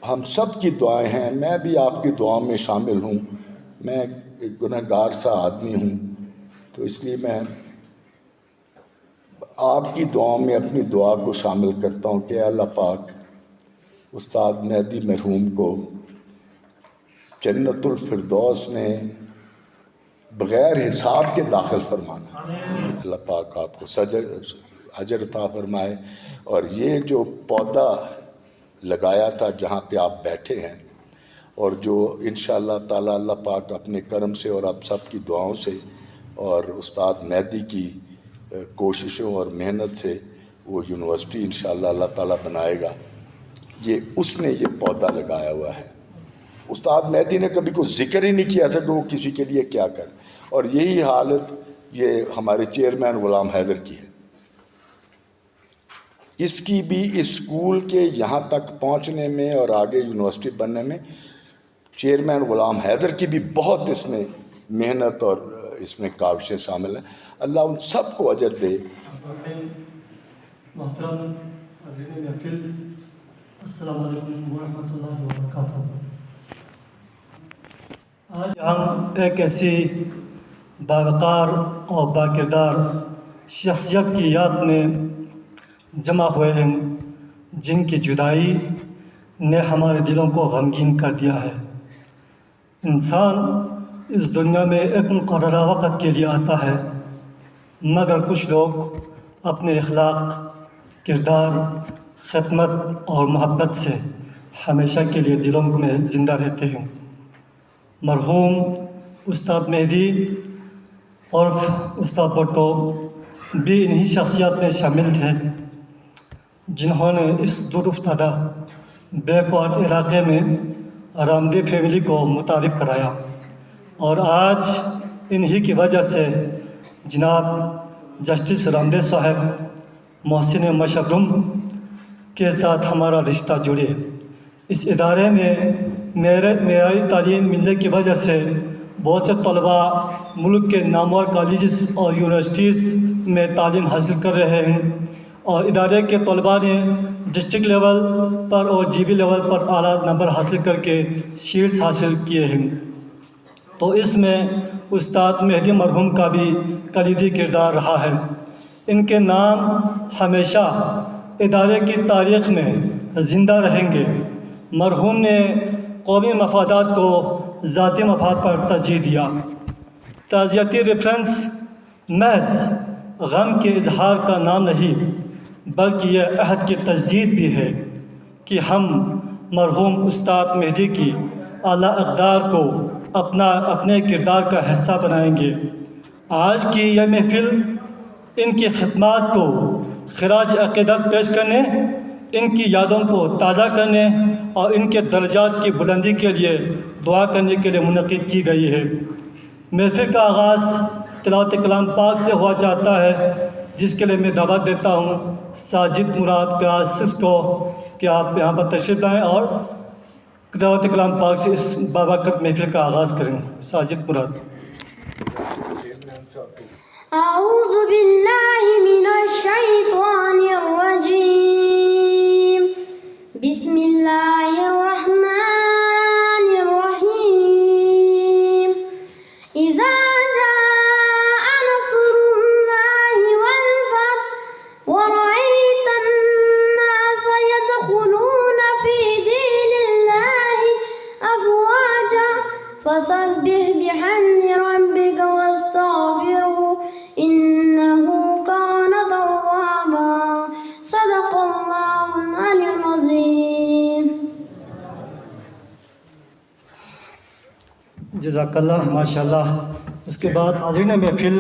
ہم سب کی دعائیں ہیں، میں بھی آپ کی دعاؤں میں شامل ہوں، میں ایک گنہگار سا آدمی ہوں، تو اس لیے میں آپ کی دعاؤں میں اپنی دعا کو شامل کرتا ہوں کہ اللہ پاک استاد مہدی مرحوم کو جنت الفردوس میں بغیر حساب کے داخل فرمانا، اللہ پاک آپ کو اجر عطا فرمائے۔ اور یہ جو پودا لگایا تھا جہاں پہ آپ بیٹھے ہیں، اور جو انشاءاللہ تعالی اللہ پاک اپنے کرم سے اور آپ سب کی دعاؤں سے اور استاد مہدی کی کوششوں اور محنت سے وہ یونیورسٹی انشاءاللہ اللہ تعالیٰ بنائے گا، اس نے یہ پودا لگایا ہوا ہے۔ استاد مہدی نے کبھی کوئی ذکر ہی نہیں کیا تھا کہ وہ کسی کے لیے کیا کرے، اور یہی حالت یہ ہمارے چیئرمین غلام حیدر کی ہے۔ اس کی بھی اسکول کے یہاں تک پہنچنے میں اور آگے یونیورسٹی بننے میں چیئرمین غلام حیدر کی بھی بہت اس میں محنت اور اس میں کاوشیں شامل ہیں۔ اللہ ان سب کو اجر دے۔ محترم حاضرین محفل، السلام علیکم ورحمۃ اللہ وبرکاتہ۔ آج ہم ایک ایسی باوقار اور باکردار شخصیت کی یاد میں جمع ہوئے ہیں جن کی جدائی نے ہمارے دلوں کو غمگین کر دیا ہے۔ انسان اس دنیا میں ایک مقررہ وقت کے لیے آتا ہے، مگر کچھ لوگ اپنے اخلاق، کردار، خدمت اور محبت سے ہمیشہ کے لیے دلوں میں زندہ رہتے ہیں۔ مرحوم استاد مہدی عرف استاد بھٹو بھی انہی شخصیات میں شامل تھے جنہوں نے اس دور افتادہ بیک ورڈ علاقے میں رامدی فیملی کو متعارف کرایا، اور آج انہی کی وجہ سے جناب جسٹس رامدے صاحب محسن مشرم کے ساتھ ہمارا رشتہ جڑے۔ اس ادارے میں معیاری تعلیم ملنے کی وجہ سے بہت سے طلباء ملک کے نامور کالجز اور یونیورسٹیز میں تعلیم حاصل کر رہے ہیں، اور ادارے کے طلباء نے ڈسٹرکٹ لیول پر اور جی بی لیول پر اعلیٰ نمبر حاصل کر کے شیلڈز حاصل کیے ہیں۔ تو اس میں استاد مہدی مرحوم کا بھی کلیدی کردار رہا ہے۔ ان کے نام ہمیشہ ادارے کی تاریخ میں زندہ رہیں گے۔ مرحوم نے قومی مفادات کو ذاتی مفاد پر ترجیح دیا۔ تعزیتی ریفرنس محض غم کے اظہار کا نام نہیں، بلکہ یہ عہد کی تجدید بھی ہے کہ ہم مرحوم استاد مہدی کی اعلیٰ اقدار کو اپنے کردار کا حصہ بنائیں گے۔ آج کی یہ محفل ان کی خدمات کو خراج عقیدت پیش کرنے، ان کی یادوں کو تازہ کرنے اور ان کے درجات کی بلندی کے لیے دعا کرنے کے لیے منعقد کی گئی ہے۔ محفل کا آغاز تلاوت کلام پاک سے ہوا چاہتا ہے، جس کے لیے میں دعوت دیتا ہوں ساجد مراد کلاسز کو کہ آپ یہاں پر تشریف لائیں اور تلاوت کلام پاک سے اس بابرکت محفل کا آغاز کریں۔ ساجد مراد۔ اعوذ باللہ من الشیطان الرجیم، بسم اللہ الرحمن الرحیم۔ اذا جاء نصر اللہ والفتح ورأیت الناس يدخلون في دین اللہ افواجا فسبح بحمد ربک واستغفرہ إنه كان توابا، صدق الله العلي العظيم۔ جزاک اللہ، ماشاء اللہ۔ اس کے بعد حاضرین محفل،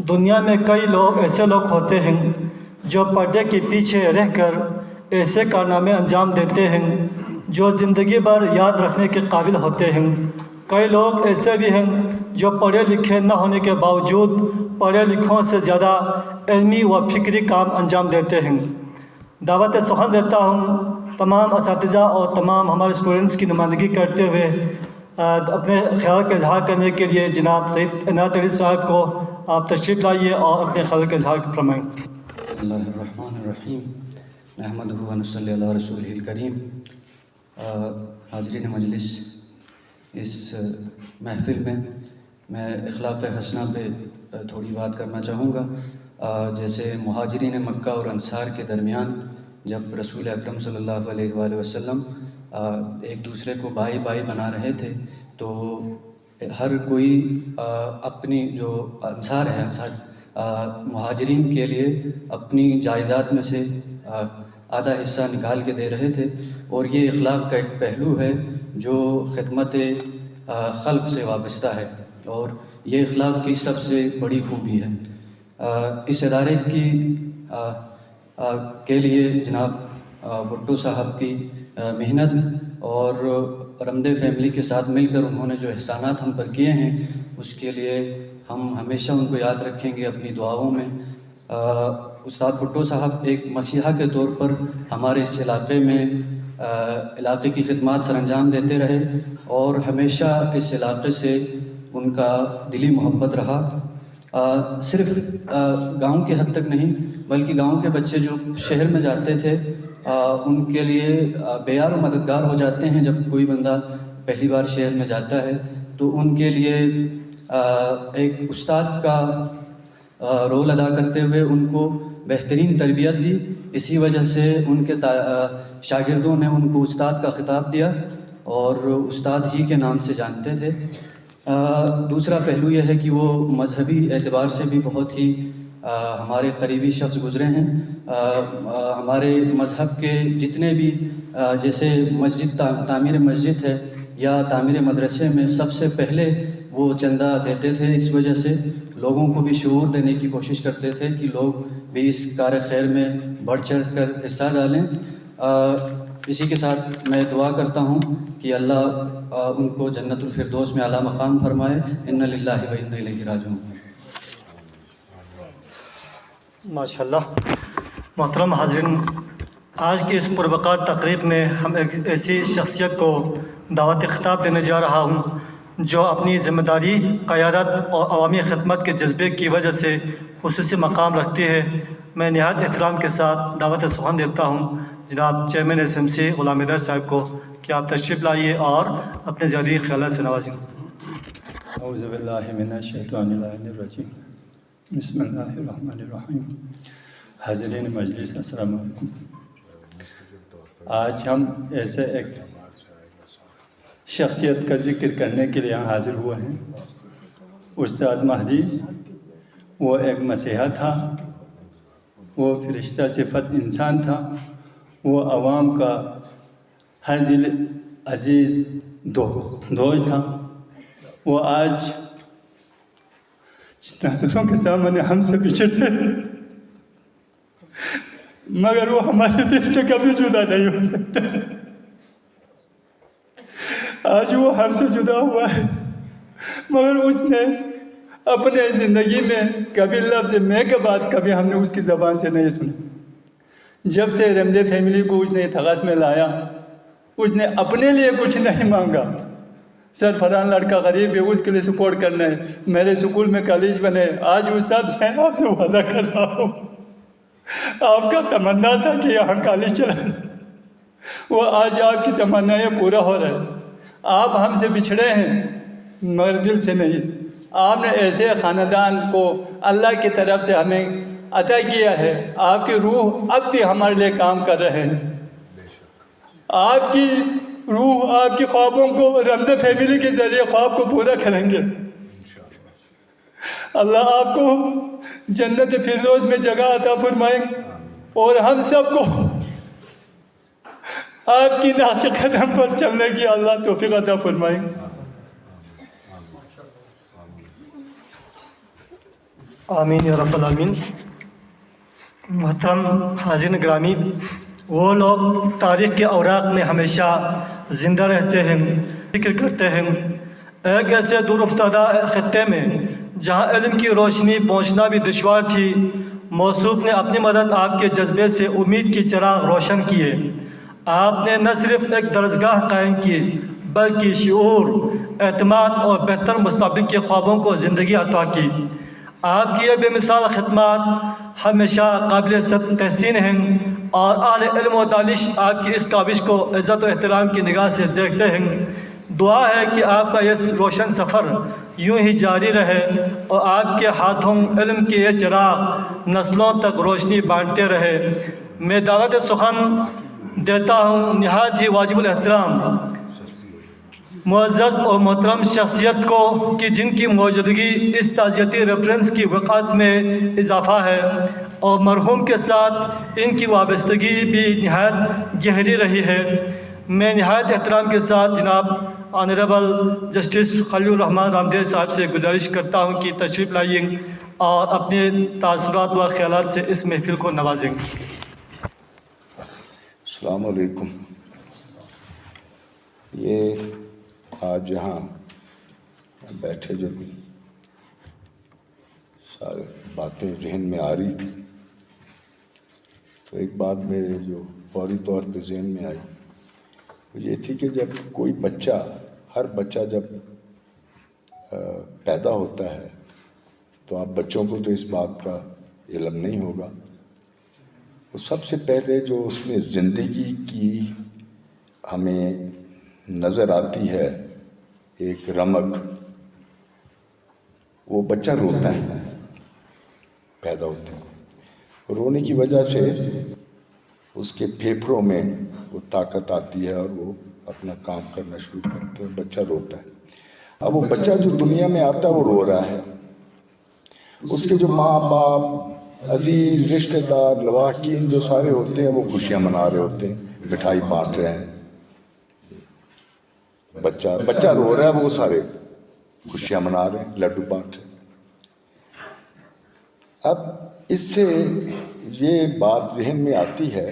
دنیا میں کئی لوگ ایسے لوگ ہوتے ہیں جو پردے کے پیچھے رہ کر ایسے کارنامے انجام دیتے ہیں جو زندگی بھر یاد رکھنے کے قابل ہوتے ہیں۔ کئی لوگ ایسے بھی ہیں جو پڑھے لکھے نہ ہونے کے باوجود پڑھے لکھوں سے زیادہ علمی و فکری کام انجام دیتے ہیں۔ دعوت سخن دیتا ہوں تمام اساتذہ اور تمام ہمارے اسٹوڈنٹس کی نمائندگی کرتے ہوئے اپنے خیال کا اظہار کرنے کے لیے جناب سید عنایت علی صاحب کو آپ تشریف لائیے اور اپنے خیال کا اظہار فرمائیں۔ اللہ الرحمن الرحیم، نحمدہ و نصلی علی رسولہ الکریم۔ حاضرین مجلس، اس محفل میں اخلاق حسنہ پہ تھوڑی بات کرنا چاہوں گا۔ جیسے مہاجرین مکہ اور انصار کے درمیان جب رسول اکرم صلی اللہ علیہ وآلہ وسلم ایک دوسرے کو بھائی بھائی بنا رہے تھے، تو ہر کوئی اپنی جو انصار مہاجرین کے لیے اپنی جائیداد میں سے آدھا حصہ نکال کے دے رہے تھے، اور یہ اخلاق کا ایک پہلو ہے جو خدمت خلق سے وابستہ ہے، اور یہ اخلاق کی سب سے بڑی خوبی ہے۔ اس ادارے کے لیے جناب بھٹو صاحب کی محنت اور رمدے فیملی کے ساتھ مل کر انہوں نے جو احسانات ہم پر کیے ہیں، اس کے لیے ہم ہمیشہ ان کو یاد رکھیں گے اپنی دعاؤں میں۔ استاد بھٹو صاحب ایک مسیحا کے طور پر ہمارے اس علاقے کی خدمات سر انجام دیتے رہے، اور ہمیشہ اس علاقے سے ان کا دلی محبت رہا۔ صرف گاؤں کے حد تک نہیں، بلکہ گاؤں کے بچے جو شہر میں جاتے تھے ان کے لیے بیار و مددگار ہو جاتے ہیں۔ جب کوئی بندہ پہلی بار شہر میں جاتا ہے تو ان کے لیے ایک استاد کا رول ادا کرتے ہوئے ان کو بہترین تربیت دی۔ اسی وجہ سے ان کے شاگردوں نے ان کو استاد کا خطاب دیا اور استاد ہی کے نام سے جانتے تھے۔ دوسرا پہلو یہ ہے کہ وہ مذہبی اعتبار سے بھی بہت ہی ہمارے قریبی شخص گزرے ہیں۔ ہمارے مذہب کے جتنے بھی جیسے تعمیر مسجد ہے یا تعمیر مدرسے میں سب سے پہلے وہ چندہ دیتے تھے۔ اس وجہ سے لوگوں کو بھی شعور دینے کی کوشش کرتے تھے کہ لوگ بھی اس کار خیر میں بڑھ چڑھ کر حصہ ڈالیں۔ اسی کے ساتھ میں دعا کرتا ہوں کہ اللہ ان کو جنت الفردوس میں اعلیٰ مقام فرمائے۔ ان للہ و انا الیہ راجعون۔ ماشاءاللہ۔ محترم حاضرین، آج کی اس پروقار تقریب میں ہم ایک ایسی شخصیت کو دعوت خطاب دینے جا رہا ہوں جو اپنی ذمہ داری، قیادت اور عوامی خدمت کے جذبے کی وجہ سے خصوصی مقام رکھتی ہے۔ میں نہایت احترام کے ساتھ دعوت سخن دیتا ہوں جناب چیئرمین SMC غلام حیدر صاحب کو کہ آپ تشریف لائیے اور اپنے ذریعے خیالات سے نوازیں۔ اعوذ باللہ من الشیطان الرجیم، بسم اللہ الرحمن الرحیم۔ حاضرین مجلس، السلام علیکم۔ آج ہم ایسے ایک شخصیت کا ذکر کرنے کے لیے یہاں حاضر ہوئے ہیں۔ استاد مہدی وہ ایک مسیحا تھا، وہ فرشتہ صفت انسان تھا، وہ عوام کا ہر دل عزیز دوست تھا۔ وہ آج ناظروں کے سامنے ہم سے بچھڑے، مگر وہ ہمارے دل سے کبھی جدا نہیں ہو سکتا۔ آج وہ ہم سے جدا ہوا ہے، مگر اس نے اپنے زندگی میں کبھی لفظ میں کے بعد کبھی ہم نے اس کی زبان سے نہیں سنا۔ جب سے رمضے فیملی کو اس نے اتغاث میں لایا، اس نے اپنے لیے کچھ نہیں مانگا۔ سر فلان لڑکا غریب ہے، اس کے لیے سپورٹ کرنا ہے، میرے سکول میں کالج بنے۔ آج استاد میں آپ سے وعدہ کر رہا ہوں، آپ کا تمنا تھا کہ یہاں کالج چلا، وہ آج آپ کی تمنائیں پورا ہو رہا ہے۔ آپ ہم سے بچھڑے ہیں مگر دل سے نہیں۔ آپ نے ایسے خاندان کو اللہ کی طرف سے ہمیں عطا کیا ہے۔ آپ کی روح اب بھی ہمارے لیے کام کر رہے ہیں۔ آپ کی روح آپ کی خوابوں کو رمضے فیملی کے ذریعے خواب کو پورا کریں گے۔ اللہ آپ کو جنت فردوس میں جگہ عطا فرمائیں اور ہم سب کو آپ کی نقش قدم پر چلنے کی اللہ توفیق عطا فرمائیں۔ آمین یا رب العالمین۔ محترم حاضرین گرامی، وہ لوگ تاریخ کے اوراق میں ہمیشہ زندہ رہتے ہیں، ذکر کرتے ہیں ایک ایسے دور افتادہ خطے میں جہاں علم کی روشنی پہنچنا بھی دشوار تھی، موصوف نے اپنی مدد آپ کے جذبے سے امید کی چراغ روشن کیے۔ آپ نے نہ صرف ایک درسگاہ قائم کی بلکہ شعور، اعتماد اور بہتر مستقبل کے خوابوں کو زندگی عطا کی۔ آپ کی یہ بے مثال خدمات ہمیشہ قابل تحسین ہیں۔ اور اہل علم و دانش آپ کی اس کاوش کو عزت و احترام کی نگاہ سے دیکھتے ہیں۔ دعا ہے کہ آپ کا یہ روشن سفر یوں ہی جاری رہے اور آپ کے ہاتھوں علم کے یہ چراغ نسلوں تک روشنی بانٹتے رہے۔ میں دعوت سخن دیتا ہوں نہایت ہی واجب الاحترام معزز اور محترم شخصیت کو کہ جن کی موجودگی اس تعزیتی ریفرنس کی وقعت میں اضافہ ہے اور مرحوم کے ساتھ ان کی وابستگی بھی نہایت گہری رہی ہے۔ میں نہایت احترام کے ساتھ جناب آنریبل جسٹس خلیل الرحمن رامدے صاحب سے گزارش کرتا ہوں کہ تشریف لائیں اور اپنے تاثرات و خیالات سے اس محفل کو نوازیں۔ السلام علیکم۔ یہ آج یہاں بیٹھے جب سارے باتیں ذہن میں آ رہی تھی تو ایک بات میرے جو فوری طور پہ ذہن میں آئی وہ یہ تھی کہ جب کوئی بچہ، ہر بچہ جب پیدا ہوتا ہے تو آپ بچوں کو تو اس بات کا علم نہیں ہوگا، وہ سب سے پہلے جو اس میں زندگی کی ہمیں نظر آتی ہے ایک رمق، وہ بچہ روتا ہے پیدا ہوتے ہیں۔ رونے کی وجہ سے اس کے پھیپھڑوں میں وہ طاقت آتی ہے اور وہ اپنا کام کرنا شروع کرتے ہیں، بچہ روتا ہے۔ اب وہ بچہ جو دنیا میں آتا ہے وہ رو رہا ہے، اس کے جو ماں باپ، عزیز، رشتہ دار، لواحقین جو سارے ہوتے ہیں وہ خوشیاں منا رہے ہوتے ہیں، مٹھائی بانٹ رہے ہیں۔ بچہ رو رہا ہے، وہ سارے خوشیاں منا رہے ہیں، لڈو بانٹ رہے ہیں۔ اب اس سے یہ بات ذہن میں آتی ہے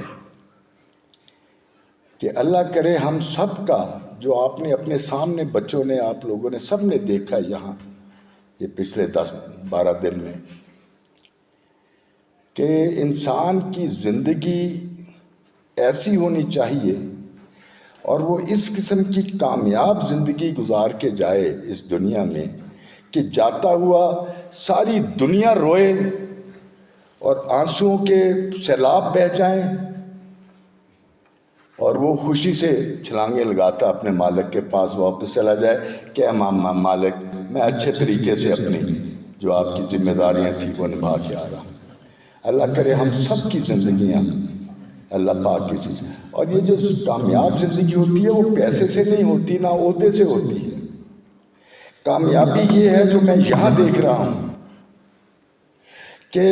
کہ اللہ کرے ہم سب کا جو آپ نے اپنے سامنے بچوں نے، آپ لوگوں نے سب نے دیکھا یہاں یہ پچھلے 10-12 دن میں، کہ انسان کی زندگی ایسی ہونی چاہیے اور وہ اس قسم کی کامیاب زندگی گزار کے جائے اس دنیا میں کہ جاتا ہوا ساری دنیا روئے اور آنسوؤں کے سیلاب بہہ جائیں اور وہ خوشی سے چھلانگیں لگاتا اپنے مالک کے پاس واپس چلا جائے کہ مالک میں اچھے طریقے سے اپنی جو آپ کی ذمہ داریاں تھیں وہ نبھا کے آ رہا ہوں۔ اللہ کرے ہم سب کی زندگیاں اللہ پاک کی سی، اور یہ جو کامیاب زندگی ہوتی ہے وہ پیسے سے نہیں ہوتی، نہ عہدے سے ہوتی ہے۔ کامیابی یہ ہے جو میں یہاں دیکھ رہا ہوں کہ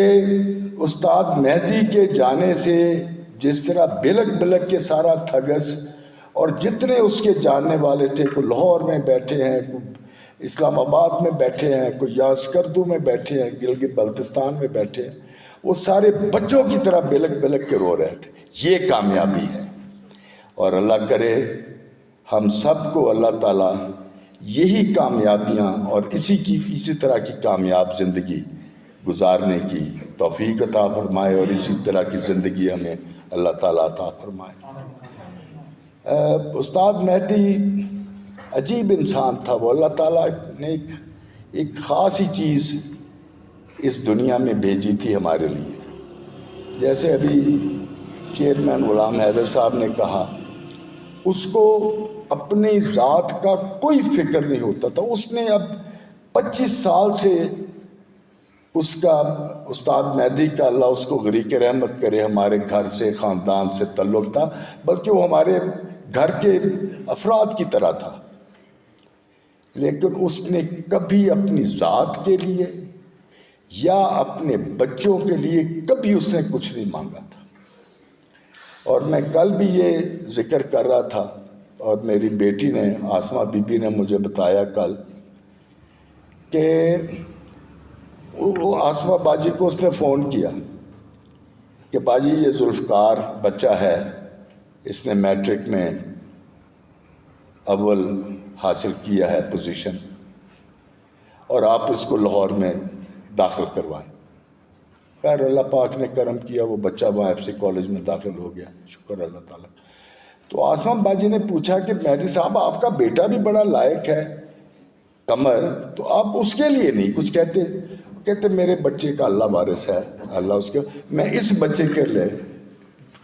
استاد مہدی کے جانے سے جس طرح بلک بلک کے سارا تھگس اور جتنے اس کے جاننے والے تھے، کوئی لاہور میں بیٹھے ہیں، کوئی اسلام آباد میں بیٹھے ہیں، کوئی یا اسکردو میں بیٹھے ہیں، گلگت بلتستان میں بیٹھے ہیں، وہ سارے بچوں کی طرح بلک بلک کے رو رہے تھے۔ یہ کامیابی ہے، اور اللہ کرے ہم سب کو اللہ تعالیٰ یہی کامیابیاں اور اسی طرح کی کامیاب زندگی گزارنے کی توفیق عطا فرمائے، اور اسی طرح کی زندگی ہمیں اللہ تعالیٰ عطا فرمائے۔ استاد مہدی عجیب انسان تھا، وہ اللہ تعالیٰ نے ایک خاص ہی چیز اس دنیا میں بھیجی تھی ہمارے لیے۔ جیسے ابھی چیئرمین غلام حیدر صاحب نے کہا، اس کو اپنی ذات کا کوئی فکر نہیں ہوتا تھا۔ اس نے اب 25 سال سے اس کا استاد مہدی کا اللہ اس کو غریق رحمت کرے ہمارے گھر سے، خاندان سے تعلق تھا، بلکہ وہ ہمارے گھر کے افراد کی طرح تھا، لیکن اس نے کبھی اپنی ذات کے لیے یا اپنے بچوں کے لیے کبھی اس نے کچھ نہیں مانگا تھا۔ اور میں کل بھی یہ ذکر کر رہا تھا، اور میری بیٹی نے، آسمہ بی بی نے مجھے بتایا کل کہ وہ آسمہ باجی کو اس نے فون کیا کہ باجی یہ ذوالفقار بچہ ہے، اس نے میٹرک میں اول حاصل کیا ہے پوزیشن، اور آپ اس کو لاہور میں داخل کروائیں۔ خیر اللہ پاک نے کرم کیا، وہ بچہ وہاں ایف سی کالج میں داخل ہو گیا، شکر اللہ تعالیٰ۔ تو آسمہ باجی نے پوچھا کہ مہدی صاحب آپ کا بیٹا بھی بڑا لائق ہے قمر، تو آپ اس کے لیے نہیں کچھ کہتے میرے بچے کا اللہ وارث ہے، اللہ اس کے، میں اس بچے کے لیے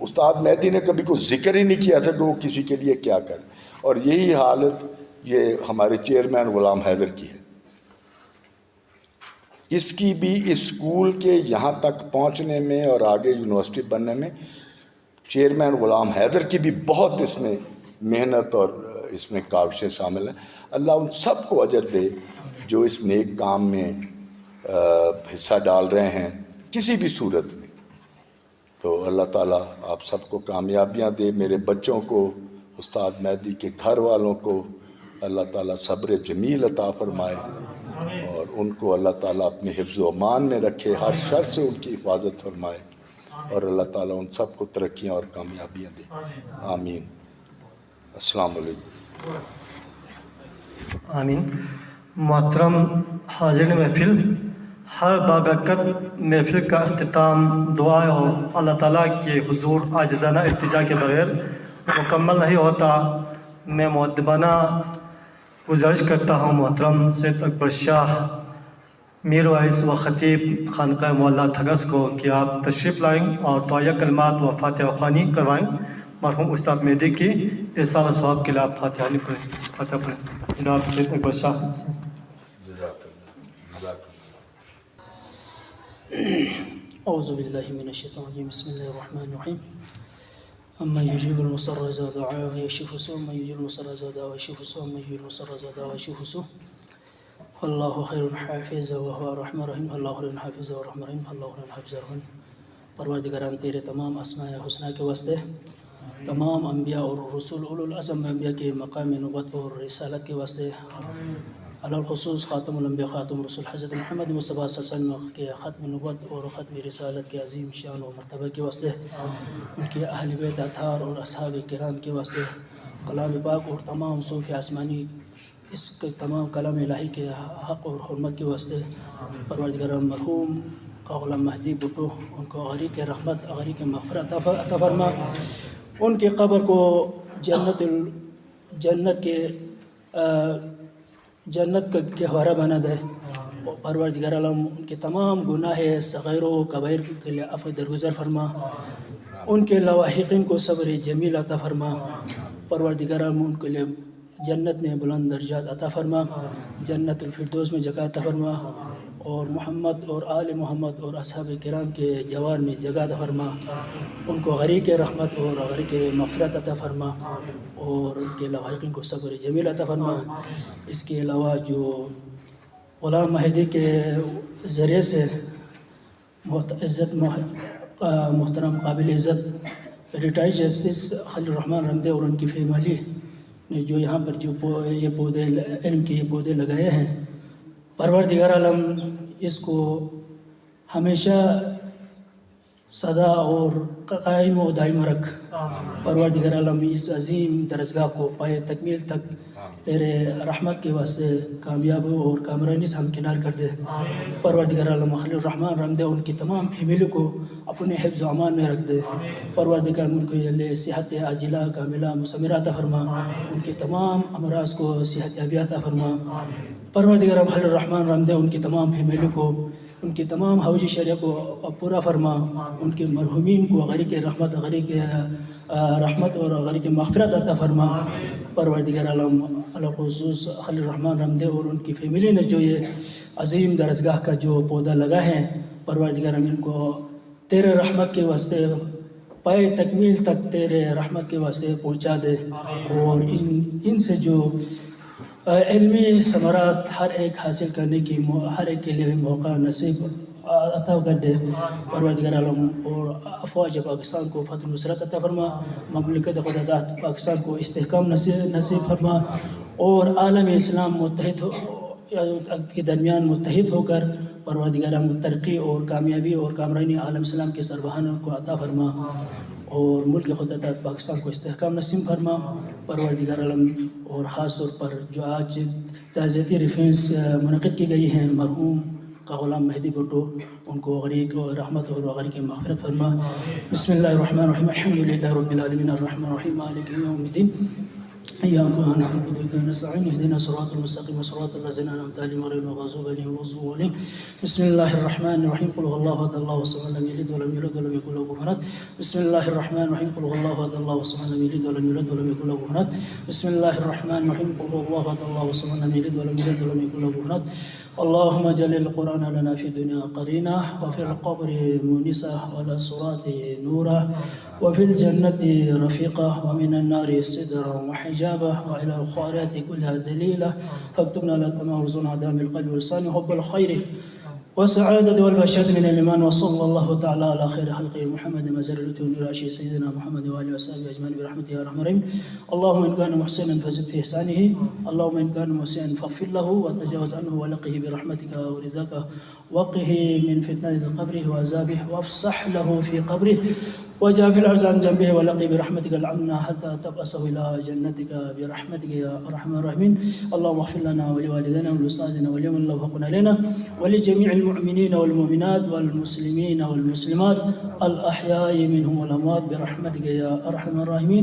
استاد مہدی نے کبھی کوئی ذکر ہی نہیں کیا تھا کہ وہ کسی کے لیے کیا کرے. اور یہی حالت یہ ہمارے چیئرمین غلام حیدر کی ہے. اس کی بھی اسکول کے یہاں تک پہنچنے میں اور آگے یونیورسٹی بننے میں چیئرمین غلام حیدر کی بھی بہت اس میں محنت اور اس میں کاوشیں شامل ہیں. اللہ ان سب کو اجر دے جو اس نیک کام میں حصہ ڈال رہے ہیں کسی بھی صورت میں. تو اللہ تعالیٰ آپ سب کو کامیابیاں دے. میرے بچوں کو، استاد مہدی کے گھر والوں کو اللہ تعالیٰ صبر جمیل عطا فرمائے اور ان کو اللہ تعالیٰ اپنے حفظ و امان میں رکھے، ہر شر سے ان کی حفاظت فرمائے اور اللہ تعالیٰ ان سب کو ترقیاں اور کامیابیاں دے. آمین. السلام علیکم. آمین. محترم حاضرین محفل، ہر بابرکت محفل کا اختتام دعا اور اللہ تعالیٰ کے حضور عاجزانہ التجا کے بغیر مکمل نہیں ہوتا. میں مؤدبانہ گزارش کرتا ہوں محترم سید اکبر شاہ میر وائس و خطیب خانقاہ معلیٰ تھگس کو کہ آپ تشریف لائیں اور دعائیہ کلمات و فاتحہ خوانی کروائیں. مرحوم استاد مہدی کی احسان ثواب کے لیے آپ فاتحہ پڑھیں. جناب سید اکبر شاہ. اعوذ باللہ من الشیطان الرجیم. بسم اللہ الرحمن الرحیم. اما یجیب المضطر اذا دعاه ویکشف السوء، اما یجیب المضطر اذا دعاه ویکشف السوء، اما یجیب المضطر اذا دعاه ویکشف السوء. اللہ خیر حافظ وهو الرحمن الرحیم. اللہ خیر حافظ والرحمن الرحیم. اللہ خیر حافظ والرحمن. پروردگاران تیرے تمام اسماء حسنہ کے واسطے، تمام انبیاء اور رسول اولو العزم انبیاء کے مقام نبوت اور رسالت کے واسطے، علی الخصوص خاتم الانبیاء خاتم رسول حضرت محمد مصطفیٰ صلی اللہ علیہ وسلم کے ختم نبوت اور ختم رسالت کے عظیم شان و مرتبہ کے واسطے، ان کے اہل بیت اطہار اور اصحاب کرام کے واسطے، کلام پاک اور تمام صوفی آسمانی اس کے تمام کلام الہی کے حق اور حرمت کے واسطے، پروردگار مرحوم کا غلام مہدی بھٹو ان کو غریق رحمت غریق مغفرت عطا فرما. ان کے قبر کو جنت کے گہوارہ بنا دے. پروردگار عالم ان کے تمام گناہ صغیر و کبائر کے لیے عفو درگزر فرما. ان کے لواحقین کو صبر جمیل عطا فرما. پروردگار عالم ان کے لیے جنت میں بلند درجات عطا فرما، جنت الفردوس میں جگہ عطا فرما، اور محمد اور آل محمد اور اصحاب کرام کے جوار میں جگہ عطا فرما. ان کو غریق رحمت اور غریق مغفرت عطا فرما اور ان کے لواحقین کو صبر جمیل عطا فرما. اس کے علاوہ جو غلام مہدی کے ذریعے سے محترم قابل عزت ریٹائرڈ جسٹس خلیل الرحمن رمدے اور ان کی فیملی نے جو یہاں پر جو یہ پودے علم کے یہ پودے لگائے ہیں، پروردگار عالم اس کو ہمیشہ سدا اور قائم و دائم رکھ. پروردگار عالم اس عظیم درجگاہ کو پائے تکمیل تک تیرے رحمت کے واسطے کامیاب اور کامرانی سے ہمکنار کر دے. پروردگار عالم خلیل الرحمن رمدے ان کی تمام فیملی کو اپنے حفظ و امان میں رکھ دے. پروردگار ان کو یہ صحت عاجلہ کاملہ مثمرہ عطا فرما. ان کے تمام امراض کو صحت یابی عطا فرما. پروردگار خلیل الرحمن رمدے ان کی تمام فیملی کو، ان کی تمام حوجی شریعہ کو پورا فرما. ان کے مرحومین کو غریق رحمت غریق رحمت اور غریق مغفرت عطا فرما. پروردگار عالم علی خصوص خلیل الرحمن رمدے اور ان کی فیملی نے جو یہ عظیم درسگاہ کا جو پودا لگا ہے، پروردگار ان کو تیرے رحمت کے واسطے پائے تکمیل تک تیرے رحمت کے واسطے پہنچا دے، اور ان سے جو علمی ثمرات ہر ایک حاصل کرنے کی ہر ایک کے لیے موقع نصیب عطا کر دے. پروردگار عالم اور افواج پاکستان کو فتح نصرت عطا فرما. مملکت خدا داد پاکستان کو استحکام نصیب فرما، اور عالم اسلام متحد کے درمیان متحد ہو کر پروردگار عالم ترقی اور کامیابی اور کامرانی عالم اسلام کے سربراہان کو عطا فرما، اور ملک خدا داد پاکستان کو استحکام نصیب فرما. پروردگار عالم اور خاص طور پر جو آج تعزیتی ریفرنس منعقد کی گئی ہیں مرحوم کا غلام مہدی بھٹو، ان کو غریق رحمت اور غریق مغفرت فرما. بسم اللہ الرحمن الرحیم. الحمد للہ رب العالمین الرحمن الرحیم مالک یوم الدین. إياك نعبد وإياك نستعين اهدنا الصراط المستقيم صراط الذين أنعمت عليهم غير المغضوب عليهم ولا الضالين. بسم الله الرحمن الرحيم. قل هو الله أحد الله الصمد لم يلد ولم يولد ولم يكن له كفوا أحد. بسم الله الرحمن الرحيم. قل هو الله أحد الله الصمد لم يلد ولم يولد ولم يكن له كفوا أحد. بسم الله الرحمن الرحيم. قل هو الله أحد الله الصمد لم يلد ولم يولد ولم يكن له كفوا أحد. اللهم اجعل القرآن لنا في الدنيا قرينا وفي القبر مونسا وعلى الصراط نورا وفي الجنة رفيقا ومن النار سترا وحجابا وإلى الخيرات كلها دليلا فاكتبنا لا تمارزون عدام القلب واللسان وحب الخير والسعادة والبشر من الإيمان. وصلى الله تعالى على خير خلقه محمد مزرته ونور عشي سيدنا محمد وآله وصحبه أجمعين برحمته يا أرحم الراحمين. اللهم إن كان محسنا فزد في إحسانه، اللهم إن كان محسنا فاغفر له وتجاوز عنه ولقه برحمتك ورزاك، وقه من فتنة قبره وعذابه، وافسح له في قبره وجاء في الأرض عن جنبه ولقي برحمتك العنا حتى تبأسه إلى جنتك برحمتك يا أرحم الراحمين. اللهم اغفر لنا ولوالدينا ولأستاذنا ولمن له حق علينا ولجميع المؤمنين والمؤمنات والمسلمين والمسلمات الأحياء منهم والأموات برحمتك يا أرحم الراحمين.